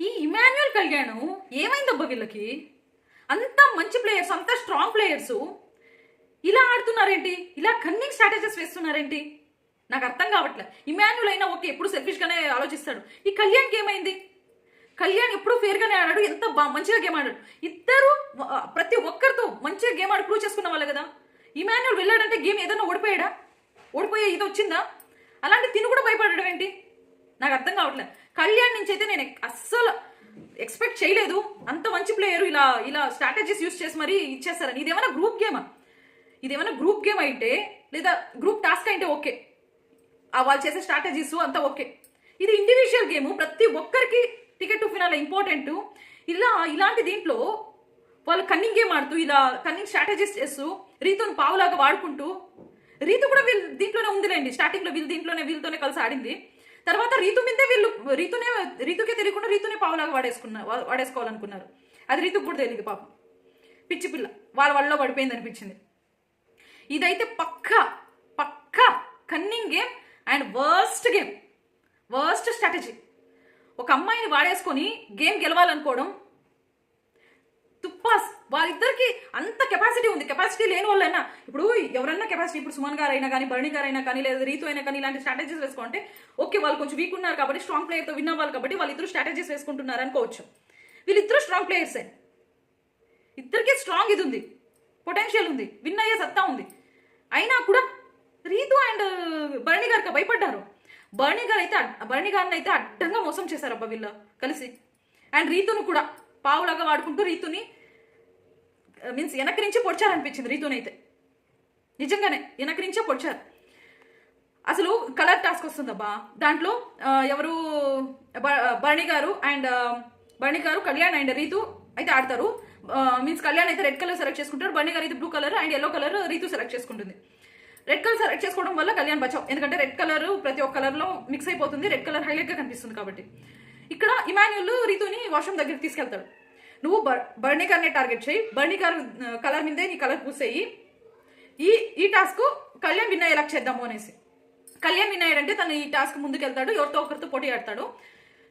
ఈ ఇమాన్యుయల్ కళ్యాణ్ ఏమైందబ్బా వీళ్ళకి? అంత మంచి ప్లేయర్స్, అంత స్ట్రాంగ్ ప్లేయర్స్ ఇలా ఆడుతున్నారేంటి? ఇలా కన్నింగ్ స్ట్రాటజీస్ వేస్తున్నారేంటి? నాకు అర్థం కావట్లే. ఇమాన్యుల్ అయినా ఓకే, ఎప్పుడు సెల్ఫిష్ గానే ఆలోచిస్తాడు. ఈ కళ్యాణ్కి ఏమైంది? కళ్యాణ్ ఎప్పుడు ఫేర్ గానే ఆడాడు, ఎంత మంచిగా గేమ్ ఆడాడు. ఇద్దరు ప్రతి ఒక్కరితో మంచిగా గేమ్ ఆడి ప్రూవ్ చేసుకున్న వాళ్ళే కదా. ఇమాన్యుల్ వెళ్ళాడంటే గేమ్ ఏదైనా ఓడిపోయాడా? ఓడిపోయే ఇది వచ్చిందా? అలాంటి తిను కూడా భయపడడం ఏంటి? నాకు అర్థం కావట్లేదు. కళ్యాణ్ నుంచి అయితే నేను అస్సలు ఎక్స్పెక్ట్ చేయలేదు. అంత మంచి ప్లేయర్ ఇలా ఇలా స్ట్రాటజీస్ యూస్ చేసి మరీ ఇచ్చేస్తారని. ఇదేమైనా గ్రూప్ గేమా? ఇదేమైనా గ్రూప్ గేమ్ అయితే లేదా గ్రూప్ టాస్క్ అయితే ఓకే, వాళ్ళు చేసే స్ట్రాటజీస్ అంతా ఓకే. ఇది ఇండివిజువల్ గేమ్, ప్రతి ఒక్కరికి టికెట్ టు ఫినాల్ ఇంపార్టెంట్. ఇలాంటి దీంట్లో వాళ్ళు కన్నింగ్ గేమ్ ఆడుతూ ఇలా కన్నింగ్ స్ట్రాటజీస్ చేస్తూ రీతును పావులాగా వాడుకుంటూ, రీతు కూడా వీళ్ళు దీంట్లోనే ఉందిలేండి. స్టార్టింగ్ లో వీళ్ళతోనే కలిసి ఆడింది. తర్వాత రీతు మీదే వీళ్ళు రీతుకే తెలియకుండా రీతునే పావులాగా వాడేసుకోవాలనుకున్నారు. అది రీతుకు కూడా తెలియదు పాపం. పిచ్చి పిల్ల వాళ్ళ పడిపోయింది అనిపించింది. ఇదైతే పక్కా cunning game and worst strategy. ఒక అమ్మాయిని వాడేసుకొని గేమ్ గెలవాలనుకోవడం తుప్పాస్. వాళ్ళిద్దరికి అంత కెపాసిటీ ఉంది. కెపాసిటీ లేని వాళ్ళైనా, ఇప్పుడు ఎవరైనా కెపాసిటీ, ఇప్పుడు సుమన్ గారు అయినా కానీ, బర్ణి గారు అయినా కానీ, లేదా రీతు అయినా కానీ ఇలాంటి స్ట్రాటజీస్ వేసుకుంటే ఓకే, వాళ్ళు కొంచెం వీక్ ఉన్నారు కాబట్టి, స్ట్రాంగ్ ప్లేయర్తో విన్ అవ్వాలి కాబట్టి వాళ్ళిద్దరు స్ట్రాటజీస్ వేసుకుంటున్నారు అనుకోవచ్చు. వీళ్ళిద్దరు స్ట్రాంగ్ ప్లేయర్సే, ఇద్దరికి స్ట్రాంగ్ ఇది ఉంది, పొటెన్షియల్ ఉంది, విన్ అయ్యే సత్తా ఉంది. అయినా కూడా రీతు అండ్ బర్ణి గారికి భయపడ్డారు. బర్ణి గారిని అయితే అడ్డంగా మోసం చేశారు అబ్బా వీళ్ళు కలిసి. అండ్ రీతును కూడా పావులాగా వాడుకుంటూ రీతుని మీన్స్ వెనక్కి నుంచే పొడిచారనిపించింది. రీతుని అయితే నిజంగానే వెనక్కి నుంచే పొడిచారు. అసలు కలర్ టాస్క్ వస్తుందబ్బా, దాంట్లో ఎవరు బర్ణి గారు, కళ్యాణ్ అండ్ రీతు అయితే ఆడతారు. మీన్స్ కళ్యాణ్ అయితే రెడ్ కలర్ సెలెక్ట్ చేసుకుంటారు, బర్ణి గారు అయితే blue colour and yellow colour Ritu select చేసుకుంటుంది. రెడ్ కలర్ సెలెక్ట్ చేసుకోవడం వల్ల కళ్యాణ్ బచావ్, ఎందుకంటే రెడ్ కలర్ ప్రతి ఒక్క కలర్ లో మిక్స్ అయిపోతుంది, రెడ్ కలర్ హైలైట్ గా కనిపిస్తుంది కాబట్టి. ఇక్కడ ఇమాన్యుల్ రీతుని వాష్రూమ్ దగ్గరికి తీసుకెళ్తాడు. నువ్వు బర్ణి గారిని టార్గెట్ చేయి, బర్ణి గారు కలర్ మీదే నీ కలర్ పూసేయి, ఈ టాస్క్ కళ్యాణ్ విన్ అయ్యేలా చేద్దాము అనేసి. కళ్యాణ్ విన్ అయ్యాడంటే తను ఈ టాస్క్ ముందుకు వెళ్తాడు, ఎవరితో ఒకరితో పోటీ ఆడతాడు.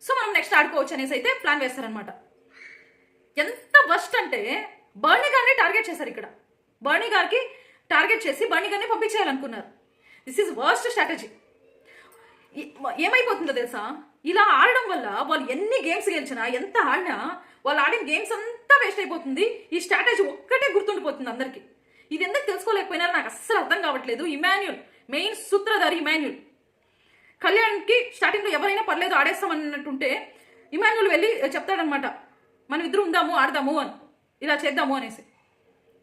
సో మనం నెక్స్ట్ ఆడుకోవచ్చు అనేసి అయితే ప్లాన్ వేస్తారనమాట. ఎంత వర్స్ట్ అంటే బర్ణి గారిని టార్గెట్ చేశారు. ఇక్కడ బర్ణి గారికి టార్గెట్ చేసి బర్ణి గారిని పంపించేయాలనుకున్నారు. This is worst strategy. ఏమైపోతుందో తెలుసా, ఇలా ఆడడం వల్ల వాళ్ళు ఎన్ని గేమ్స్ గెలిచినా, ఎంత ఆడినా వాళ్ళు ఆడిన గేమ్స్ అంతా వేస్ట్ అయిపోతుంది. ఈ స్ట్రాటజీ ఒక్కటే గుర్తుండిపోతుంది అందరికి. ఇది ఎందుకు తెలుసుకోలేకపోయినారో నాకు అస్సలు అర్థం కావట్లేదు. ఇమాన్యుల్ మెయిన్ సూత్రధారి. ఇమాన్యుల్ కళ్యాణ్కి స్టార్టింగ్లో ఎవరైనా పర్లేదు ఆడేస్తామన్నట్టుంటే ఇమాన్యుల్ వెళ్ళి చెప్తాడనమాట, మనం ఇద్దరు ఉందాము, ఆడదాము అని, ఇలా చేద్దాము అనేసి.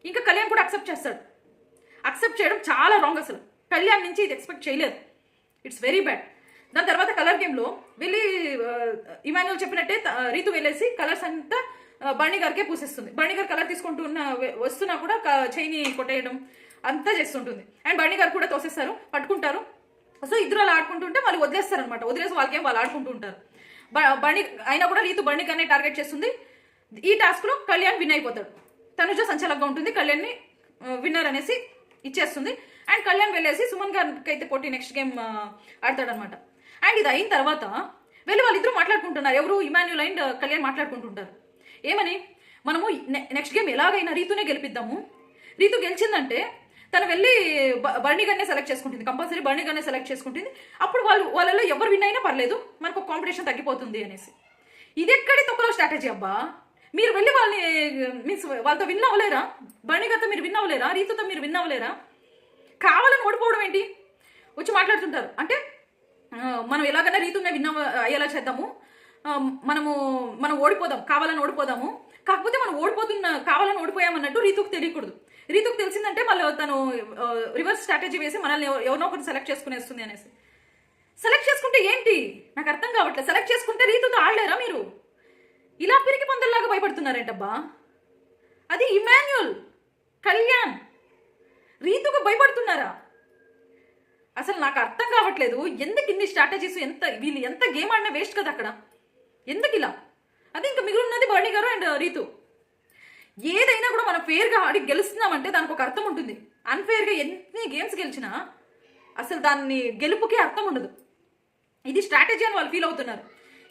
ఇంకా కళ్యాణ్ కూడా అక్సెప్ట్ చేస్తాడు. అక్సెప్ట్ చేయడం చాలా రాంగ్. అసలు కళ్యాణ్ నుంచి ఇది ఎక్స్పెక్ట్ చేయలేదు. It's very bad. దాని తర్వాత కలర్ గేమ్లో వెళ్ళి ఇమాన్యుల్ చెప్పినట్టే రీతు వెళ్ళేసి కలర్స్ అంతా బర్ణి గారికే పూసేస్తుంది. బర్ణి గారు కలర్ తీసుకుంటూ వస్తున్నా కూడా చైని కొట్టేయడం అంతా చేస్తుంటుంది. అండ్ బర్ణి గారు కూడా తోసేస్తారు, పట్టుకుంటారు. సో ఇద్దరు అలా ఆడుకుంటుంటే వాళ్ళు వదిలేస్తారు అనమాట. వదిలేసి వాళ్ళకేం వాళ్ళు ఆడుకుంటూ ఉంటారు. బర్ణి అయినా కూడా రీతు బర్ణి గారినే టార్గెట్ చేస్తుంది. ఈ టాస్క్లో కళ్యాణ్ విన్ అయిపోతాడు. తనుజ సంచలకంగా ఉంటుంది, కళ్యాణ్ని విన్నర్ అనేసి ఇచ్చేస్తుంది. అండ్ కళ్యాణ్ వెళ్ళేసి సుమన్ గారికి అయితే పోటీ నెక్స్ట్ గేమ్ ఆడతాడనమాట. అండ్ ఇది అయిన తర్వాత వెళ్ళి వాళ్ళిద్దరూ మాట్లాడుకుంటున్నారు. ఎవరు? ఇమాన్యుల్ అండ్ కళ్యాణ్ మాట్లాడుకుంటుంటారు. ఏమని, మనము నెక్స్ట్ గేమ్ ఎలాగైనా రీతునే గెలిపిద్దాము, రీతు గెలిచిందంటే తను వెళ్ళి బర్ణి గారినే సెలెక్ట్ చేసుకుంటుంది, కంపల్సరీ బర్ణి గారినే సెలెక్ట్ చేసుకుంటుంది. అప్పుడు వాళ్ళలో ఎవరు విన్ అయినా పర్లేదు, మనకు కాంపిటీషన్ తగ్గిపోతుంది అనేసి. ఇది ఎక్కడి తొక్కలో స్ట్రాటజీ అబ్బా. మీరు వెళ్ళి వాళ్ళని మీన్స్ వాళ్ళతో విన్ అవ్వలేరా? బర్ణి గారితో మీరు విన్ అవ్వలేరా? రీతుతో మీరు విన్ అవ్వలేరా? కావాలని ఓడిపోవడం ఏంటి? వచ్చి మాట్లాడుతుంటారు. అంటే మనం ఎలాగైనా రీతునే విన్ అయ్యేలా చేద్దాము, మనం ఓడిపోదాం, కావాలని ఓడిపోదాము. కాకపోతే మనం కావాలని ఓడిపోయామన్నట్టు రీతుకు తెలియకూడదు. రీతుకు తెలిసిందంటే మళ్ళీ తను రివర్స్ స్ట్రాటజీ వేసి మనల్ని ఎవరినో ఒకటి సెలెక్ట్ చేసుకునేస్తుంది అనేసి. సెలెక్ట్ చేసుకుంటే ఏంటి? నాకు అర్థం కావట్లేదు. సెలెక్ట్ చేసుకుంటే రీతుతో ఆడలేరా మీరు? ఇలా పిరికి పందల్లాగా భయపడుతున్నారేంటబ్బా. అది ఇమాన్యుల్, కళ్యాణ్, రీతుకు భయపడుతున్నారా? అసలు నాకు అర్థం కావట్లేదు. ఎందుకు ఇన్ని స్ట్రాటజీస్, వీళ్ళు ఎంత గేమ్ ఆడినా వేస్ట్ కదా అక్కడ. ఎందుకు ఇలా? అది ఇంకా మిగిలినది బర్ణి గారు అండ్ రీతు. ఏదైనా కూడా మనం ఫేర్గా ఆడి గెలుస్తున్నామంటే దానికి ఒక అర్థం ఉంటుంది. అన్ఫేర్గా ఎన్ని గేమ్స్ గెలిచినా అసలు దాన్ని గెలుపుకి అర్థం ఉండదు. ఇది స్ట్రాటజీ అని వాళ్ళు ఫీల్ అవుతున్నారు.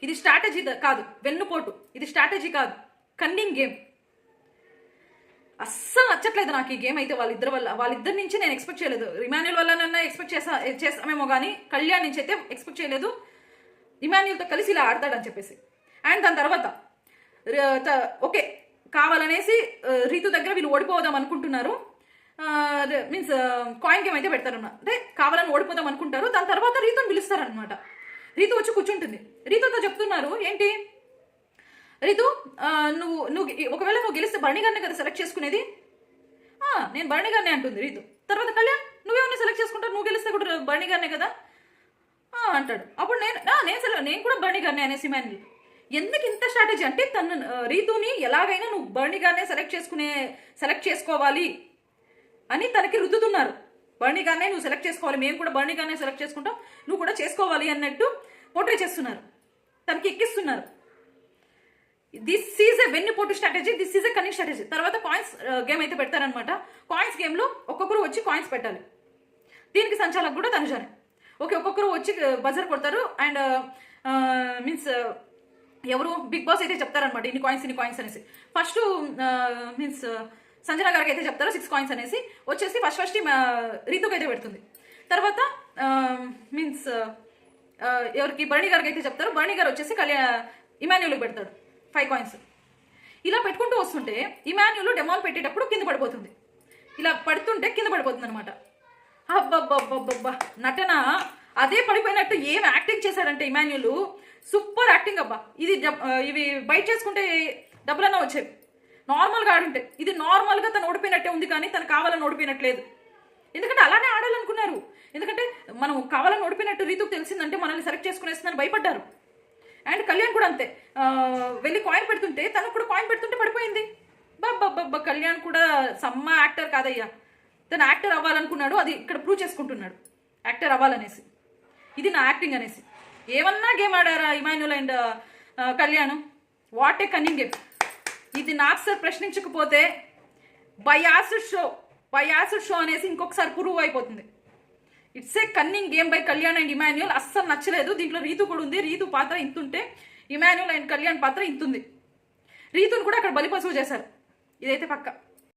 ఇది స్ట్రాటజీ కాదు, వెన్నుపోటు. ఇది స్ట్రాటజీ కాదు, కన్నింగ్ గేమ్. అస్సలు నచ్చట్లేదు నాకు ఈ గేమ్ అయితే వాళ్ళిద్దరి నుంచి నేను ఎక్స్పెక్ట్ చేయలేదు. ఇమాన్యుల్ వల్ల ఎక్స్పెక్ట్ చేస్తామేమో కానీ కళ్యాణ్ నుంచి అయితే ఎక్స్పెక్ట్ చేయలేదు ఇమాన్యుల్తో కలిసి ఇలా ఆడతాడని చెప్పేసి. అండ్ దాని తర్వాత ఓకే కావాలనేసి రీతు దగ్గర వీళ్ళు ఓడిపోదాం అనుకుంటున్నారు. మీన్స్ కాయిన్ గేమ్ అయితే పెడతారన్నమాట. అంటే కావాలని ఓడిపోదాం అనుకుంటారు. దాని తర్వాత రీతుని పిలుస్తారనమాట. రీతు వచ్చి కూర్చుంటుంది. రీతుతో చెప్తున్నారు ఏంటి, రీతు నువ్వు ఒకవేళ నువ్వు గెలిస్తే భరణి గారిని కదా సెలెక్ట్ చేసుకునేది. నేను భరణి గారిని అంటుంది రీతు. తర్వాత కళ్యాణ్ నువ్వేమన్నా సెలెక్ట్ చేసుకుంటావు, నువ్వు గెలిస్తే కూడా భరణి గారినే కదా అంటాడు. అప్పుడు నేను కూడా భరణి గారిని అనేసి ఇమాన్యుల్. ఎందుకు ఇంత స్ట్రాటజీ అంటే తను రీతుని ఎలాగైనా నువ్వు భరణి గారినే సెలెక్ట్ చేసుకోవాలి అని తనకి రుద్దుతున్నారు. భరణి గారినే నువ్వు సెలెక్ట్ చేసుకోవాలి, మేము కూడా భరణి గారినే సెలెక్ట్ చేసుకుంటాం, నువ్వు కూడా చేసుకోవాలి అన్నట్టు పోట్రే చేస్తున్నారు, తనకి ఎక్కిస్తున్నారు. దిస్ ఈజ్ ఎ వెన్నుపోటు strategy, this is a cunning strategy. తర్వాత కాయిన్స్ గేమ్ అయితే పెడతారనమాట. కాయిన్స్ గేమ్లో ఒక్కొక్కరు వచ్చి కాయిన్స్ పెట్టాలి. దీనికి సంచాలక్ కూడా తనుజానే. ఓకే ఒక్కొక్కరు వచ్చి బజర్ కొడతారు. అండ్ మీన్స్ ఎవరు బిగ్ బాస్ అయితే చెప్తారనమాట ఇన్ని కాయిన్స్ అనేసి. ఫస్ట్ మీన్స్ సంజన గారికి అయితే చెప్తారు 6 కాయిన్స్ అనేసి. వచ్చేసి ఫస్ట్ రీతుకి అయితే పెడుతుంది. తర్వాత మీన్స్ ఎవరికి భరణి గారికి అయితే చెప్తారు. భరణి గారు వచ్చేసి ఇమాన్యుల్కి పెడతాడు 5 కాయిన్స్. ఇలా పెట్టుకుంటూ వస్తుంటే ఇమాన్యుల్ డెమాల్ పెట్టేటప్పుడు కింద పడిపోతుంది. ఇలా పడుతుంటే కింద పడిపోతుంది అనమాట. అబ్బబ్బబ్బబ్బబ్బా నటన అదే పడిపోయినట్టు ఏం యాక్టింగ్ చేశాడంటే ఇమాన్యుల్, సూపర్ యాక్టింగ్ అబ్బా. ఇవి బయట చేసుకుంటే డబ్బులన్నా వచ్చేవి నార్మల్గా ఆడుంటే. ఇది నార్మల్గా తను ఓడిపోయినట్టే ఉంది కానీ తను కావాలని ఓడిపోయినట్లేదు. ఎందుకంటే అలానే ఆడాలనుకున్నారు. ఎందుకంటే మనం కావాలని ఓడిపోయినట్టు రీతుకు తెలిసిందంటే మనల్ని సెలెక్ట్ చేసుకునేస్తుందని భయపడ్డారు. అండ్ కళ్యాణ్ కూడా అంతే, వెళ్ళి కాయిన్ పెడుతుంటే తను కూడా కాయిన్ పెడుతుంటే పడిపోయింది. బాబ్బా కళ్యాణ్ కూడా సమ్మ యాక్టర్ కాదయ్యా, తను యాక్టర్ అవ్వాలనుకున్నాడు, అది ఇక్కడ ప్రూవ్ చేసుకుంటున్నాడు యాక్టర్ అవ్వాలనేసి. ఇది నా యాక్టింగ్ అనేసి. ఏమన్నా గేమ్ ఆడారా Emmanuel and Kalyan? What a cunning game ఇది. నాకు సార్ ప్రశ్నించకపోతే బయాస్డ్ షో అనేసి ఇంకొకసారి ప్రూవ్ అయిపోతుంది. It's a cunning game by Kalyan and Emmanuel. అస్సలు నచ్చలేదు. దీంట్లో రీతు కూడా ఉంది. రీతు పాత్ర ఇంతుంటే ఇమాన్యుల్ అండ్ కళ్యాణ్ పాత్ర ఇంతుంది. రీతుని కూడా అక్కడ బలిపశువు చేశారు, ఇదైతే పక్క.